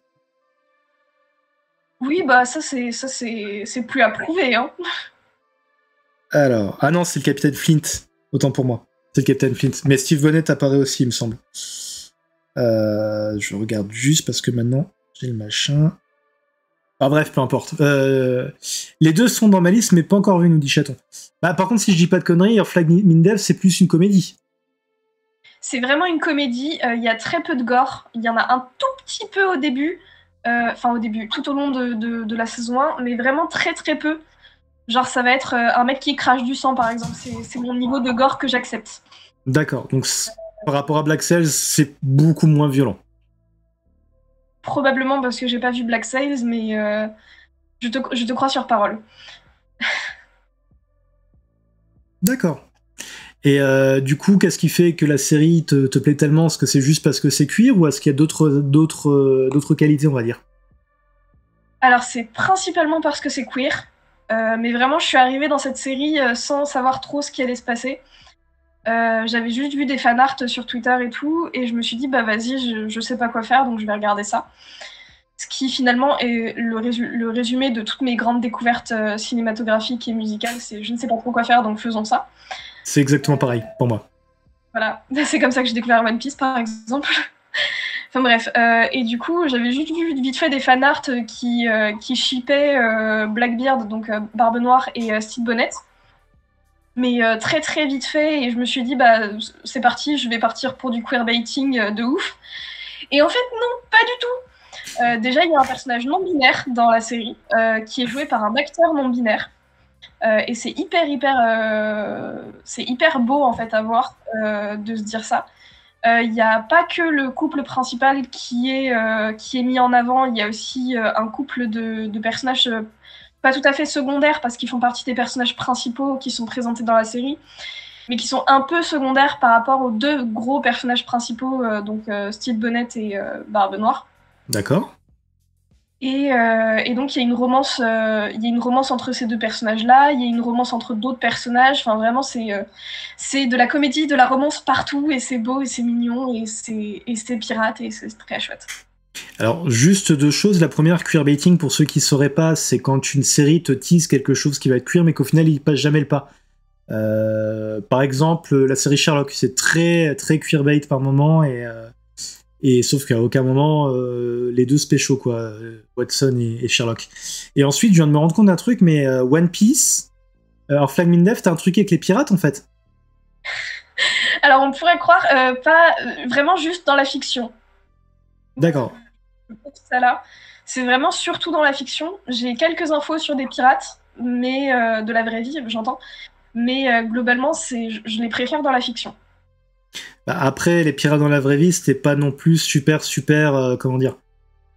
Oui, bah ça c'est plus à prouver, hein. Alors, ah non, c'est le capitaine Flint. Autant pour moi. C'est le capitaine Flint. Mais Steve Bonnet apparaît aussi, il me semble. Je regarde juste parce que maintenant, j'ai le machin. Ah bref, peu importe. Les deux sont dans ma liste, mais pas encore vus, nous dit Chaton. Bah, par contre, si je dis pas de conneries, Flag Min Dev, c'est plus une comédie. C'est vraiment une comédie, il y a très peu de gore. Il y en a un tout petit peu au début, tout au long de la saison 1, mais vraiment très très peu. Genre ça va être un mec qui crache du sang par exemple, c'est mon niveau de gore que j'accepte. D'accord, donc par rapport à Black Sails, c'est beaucoup moins violent. Probablement parce que j'ai pas vu Black Sails, mais je te crois sur parole. D'accord. Et du coup, qu'est-ce qui fait que la série te plaît tellement? Est-ce que c'est juste parce que c'est cuir ou est-ce qu'il y a d'autres qualités, on va dire? Alors c'est principalement parce que c'est queer, mais vraiment je suis arrivée dans cette série sans savoir trop ce qui allait se passer. J'avais juste vu des fanarts sur Twitter et tout, et je me suis dit bah vas-y, je sais pas quoi faire, donc je vais regarder ça. Ce qui finalement est le résumé de toutes mes grandes découvertes cinématographiques et musicales, c'est je ne sais pas trop quoi faire, donc faisons ça. C'est exactement pareil pour moi. Voilà, c'est comme ça que j'ai découvert One Piece par exemple. Enfin bref, et du coup j'avais juste vu vite fait des fanarts qui shippaient Blackbeard, donc Barbe Noire, et Steve Bonnet. Mais très très vite fait, et je me suis dit bah c'est parti, je vais partir pour du queerbaiting de ouf. Et en fait non, pas du tout. Déjà il y a un personnage non binaire dans la série qui est joué par un acteur non binaire. Et c'est hyper beau en fait à voir de se dire ça. Il n'y a pas que le couple principal qui est mis en avant, il y a aussi un couple de personnages pas tout à fait secondaires parce qu'ils font partie des personnages principaux qui sont présentés dans la série, mais qui sont un peu secondaires par rapport aux deux gros personnages principaux, donc Steve Bonnet et Barbe Noire. D'accord. Et donc il y a une romance, entre ces deux personnages-là. Il y a une romance entre d'autres personnages. Enfin, vraiment, c'est de la comédie, de la romance partout, et c'est beau, et c'est mignon, et c'est pirate, et c'est très chouette. Alors, juste deux choses. La première, queerbaiting, pour ceux qui ne sauraient pas, c'est quand une série te tease quelque chose qui va être queer, mais qu'au final, il passe jamais le pas. Par exemple, la série Sherlock, c'est très, très queerbait par moment, et sauf qu'à aucun moment, les deux se pécho, quoi, Watson et Sherlock. Et ensuite, je viens de me rendre compte d'un truc, mais One Piece, alors Flag Mindef, t'as un truc avec les pirates, en fait. Alors, on pourrait croire, pas vraiment juste dans la fiction. D'accord. Ça là, c'est vraiment surtout dans la fiction. J'ai quelques infos sur des pirates, mais de la vraie vie, j'entends. Mais globalement, je les préfère dans la fiction. Bah, après, les pirates dans la vraie vie, c'était pas non plus super, super, comment dire.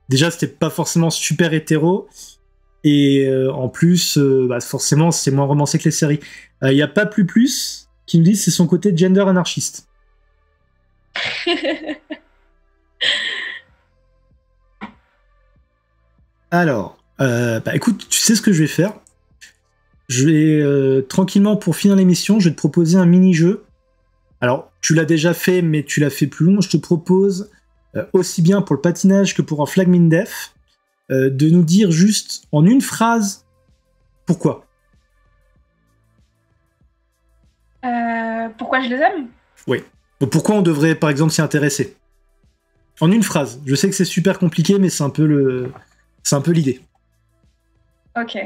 Déjà, c'était pas forcément super hétéro, et en plus, bah, forcément, c'est moins romancé que les séries. Il y a pas plus qui me dit c'est son côté gender anarchiste. Alors, bah écoute, tu sais ce que je vais faire. Je vais tranquillement, pour finir l'émission, je vais te proposer un mini-jeu. Alors, tu l'as déjà fait, mais tu l'as fait plus long. Je te propose, aussi bien pour le patinage que pour un Flag Mindef, de nous dire juste en une phrase pourquoi. Pourquoi je les aime? Oui. Donc pourquoi on devrait, par exemple, s'y intéresser. En une phrase. Je sais que c'est super compliqué, mais c'est un peu l'idée. Ok.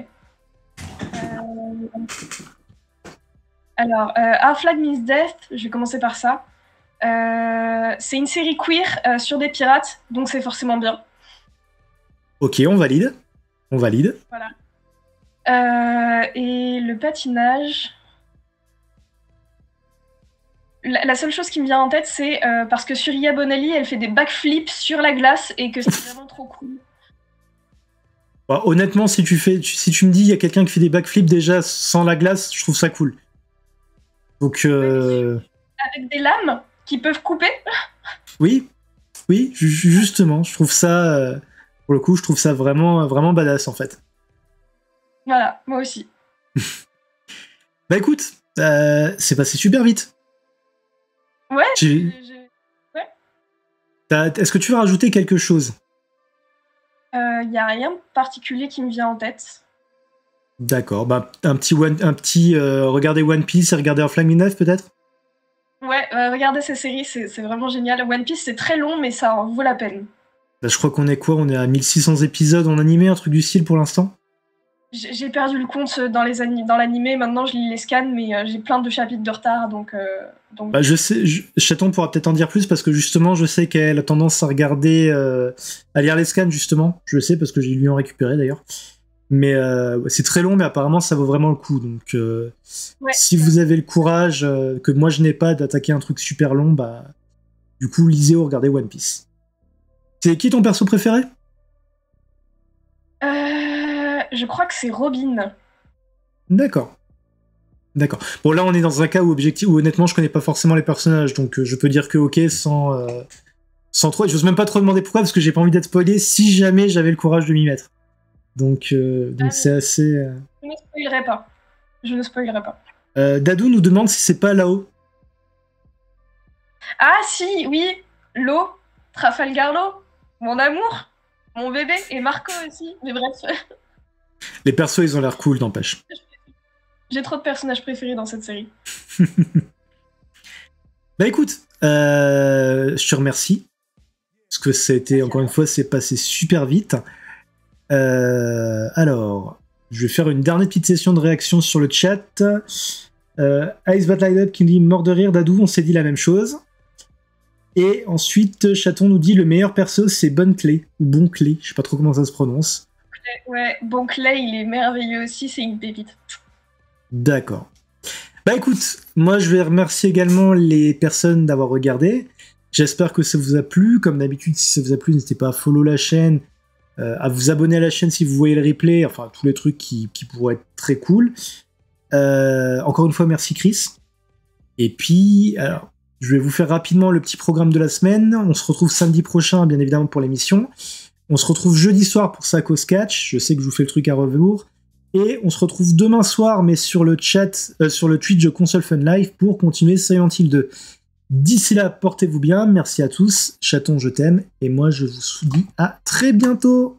Alors, Our Flag Means Death, je vais commencer par ça. C'est une série queer sur des pirates, donc c'est forcément bien. Ok, on valide. On valide. Voilà. Et le patinage... La seule chose qui me vient en tête, c'est parce que Surya Bonelli, elle fait des backflips sur la glace et que c'est vraiment trop cool. Bah, honnêtement, si tu me dis il y a quelqu'un qui fait des backflips déjà sans la glace, je trouve ça cool. Donc, avec des lames qui peuvent couper. oui, justement, je trouve ça, pour le coup, je trouve ça vraiment, vraiment badass en fait. Voilà, moi aussi. Bah écoute, c'est passé super vite. Ouais. Ouais. Est-ce que tu veux rajouter quelque chose? Y a rien de particulier qui me vient en tête. D'accord, bah un petit regardez One Piece et regardez Flag Mindef peut-être. Ouais, regardez ces séries, c'est vraiment génial. One Piece, c'est très long, mais ça en vaut la peine. Là, je crois qu'on est quoi? On est à 1600 épisodes en animé, un truc du style pour l'instant? J'ai perdu le compte dans l'animé, maintenant je lis les scans, mais j'ai plein de chapitres de retard, donc... Bah, je sais, Chaton pourra peut-être en dire plus, parce que justement, je sais qu'elle a tendance à regarder, à lire les scans, justement. Je le sais, parce que j'ai lui en récupéré, d'ailleurs. Mais c'est très long, mais apparemment, ça vaut vraiment le coup. Donc, ouais. Si vous avez le courage, que moi je n'ai pas, d'attaquer un truc super long, bah, du coup, lisez ou regardez One Piece. C'est qui ton perso préféré? Je crois que c'est Robin. D'accord. Bon, là, on est dans un cas où honnêtement, je connais pas forcément les personnages, donc je peux dire que ok, sans trop. J'ose même pas trop demander pourquoi, parce que j'ai pas envie d'être spoilé si jamais j'avais le courage de m'y mettre. Donc c'est assez. Je ne spoilerai pas. Dadou nous demande si c'est pas là-haut. Ah si, oui, Lo, Trafalgar Law, mon amour, mon bébé, et Marco aussi, mais bref. Les persos, ils ont l'air cool, n'empêche. J'ai trop de personnages préférés dans cette série. Bah écoute, je te remercie. Parce que ça a été, encore une fois, c'est passé super vite. Alors, je vais faire une dernière petite session de réaction sur le chat. Ice Bat Light Up qui nous dit mort de rire, Dadou, on s'est dit la même chose. Et ensuite, Chaton nous dit le meilleur perso, c'est Bonclay, ou Bonclay, je sais pas trop comment ça se prononce. Ouais, Bonclay, il est merveilleux aussi, c'est une pépite. D'accord. Bah écoute, moi je vais remercier également les personnes d'avoir regardé. J'espère que ça vous a plu. Comme d'habitude, si ça vous a plu, n'hésitez pas à follow la chaîne, à vous abonner à la chaîne si vous voyez le replay, enfin tous les trucs qui pourraient être très cool. Encore une fois, merci Chris. Et puis, alors, je vais vous faire rapidement le petit programme de la semaine. On se retrouve samedi prochain, bien évidemment, pour l'émission. On se retrouve jeudi soir pour Sako Sketch. Je sais que je vous fais le truc à rebours. Et on se retrouve demain soir, mais sur le chat, sur le Twitch de Console Fun Live pour continuer Silent Hill 2. D'ici là, portez-vous bien. Merci à tous. Chaton, je t'aime. Et moi, je vous dis à très bientôt.